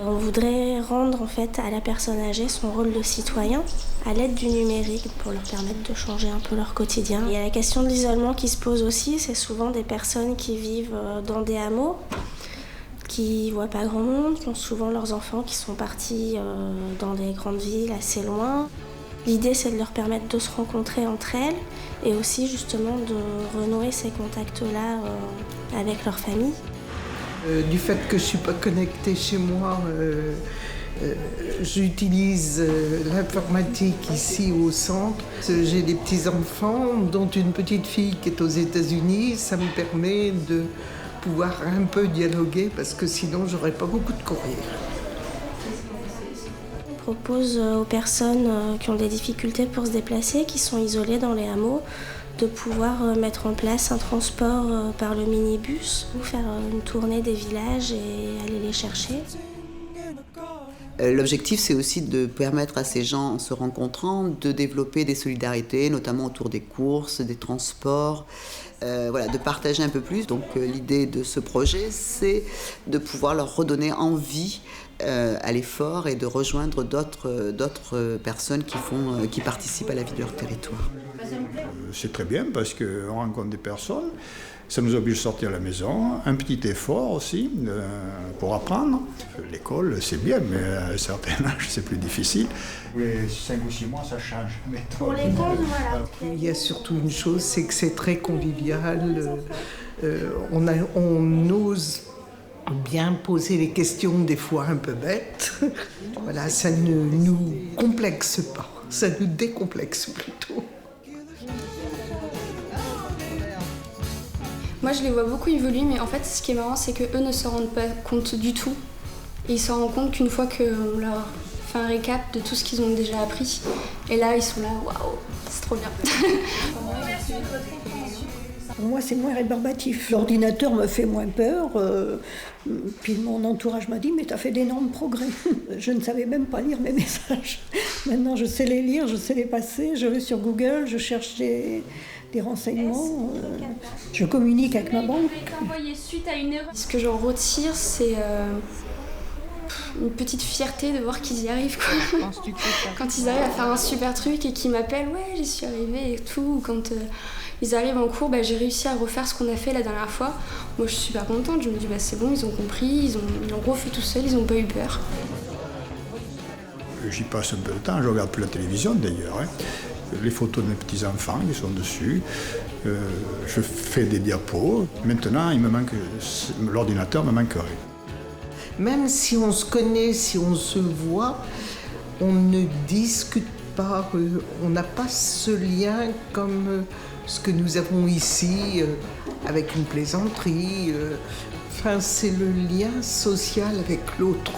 On voudrait rendre en fait à la personne âgée son rôle de citoyen à l'aide du numérique pour leur permettre de changer un peu leur quotidien. Il y a la question de l'isolement qui se pose aussi, c'est souvent des personnes qui vivent dans des hameaux, qui voient pas grand monde, qui ont souvent leurs enfants qui sont partis dans des grandes villes assez loin. L'idée c'est de leur permettre de se rencontrer entre elles et aussi justement de renouer ces contacts-là avec leur famille. Du fait que je ne suis pas connectée chez moi, j'utilise l'informatique ici au centre. J'ai des petits-enfants, dont une petite fille qui est aux États-Unis. Ça me permet de pouvoir un peu dialoguer parce que sinon j'aurais pas beaucoup de courrier. On propose aux personnes qui ont des difficultés pour se déplacer, qui sont isolées dans les hameaux, de pouvoir mettre en place un transport par le minibus ou faire une tournée des villages et aller les chercher. L'objectif, c'est aussi de permettre à ces gens, en se rencontrant, de développer des solidarités, notamment autour des courses, des transports, de partager un peu plus. Donc l'idée de ce projet, c'est de pouvoir leur redonner envie à l'effort et de rejoindre d'autres personnes qui participent à la vie de leur territoire. C'est très bien parce qu'on rencontre des personnes, ça nous oblige à sortir à la maison, un petit effort aussi pour apprendre. L'école, c'est bien, mais à un certain âge, c'est plus difficile. Les 5 ou 6 mois, ça change. Pour les comptes, voilà. Il y a surtout une chose, c'est que c'est très convivial. On ose bien poser les questions, des fois un peu bêtes. Voilà, ça ne nous complexe pas, ça nous décomplexe plutôt. Moi, je les vois beaucoup évoluer, mais en fait, ce qui est marrant, c'est qu'eux ne se rendent pas compte du tout. Et ils se rendent compte qu'une fois qu'on leur fait un récap de tout ce qu'ils ont déjà appris, et là, ils sont là, waouh, c'est trop bien. Pour moi, c'est moins rébarbatif. L'ordinateur me fait moins peur. Puis mon entourage m'a dit « mais tu as fait d'énormes progrès ». Je ne savais même pas lire mes messages. Maintenant, je sais les lire, je sais les passer. Je vais sur Google, je cherche des renseignements. Je communique avec ma banque. Ce que j'en retire, c'est une petite fierté de voir qu'ils y arrivent, quoi. Quand ils arrivent à faire un super truc et qu'ils m'appellent « ouais, j'y suis arrivée » et tout. Ou quand ils arrivent en cours, j'ai réussi à refaire ce qu'on a fait la dernière fois. Moi, je suis super contente. Je me dis c'est bon, ils ont compris, ils ont refait tout seuls, ils n'ont pas eu peur. J'y passe un peu de temps, je regarde plus la télévision d'ailleurs. Les photos de mes petits-enfants qui sont dessus. Je fais des diapos. Maintenant, l'ordinateur me manquerait. Même si on se connaît, si on se voit, on ne discute pas, on n'a pas ce lien comme ce que nous avons ici, avec une plaisanterie. C'est le lien social avec l'autre.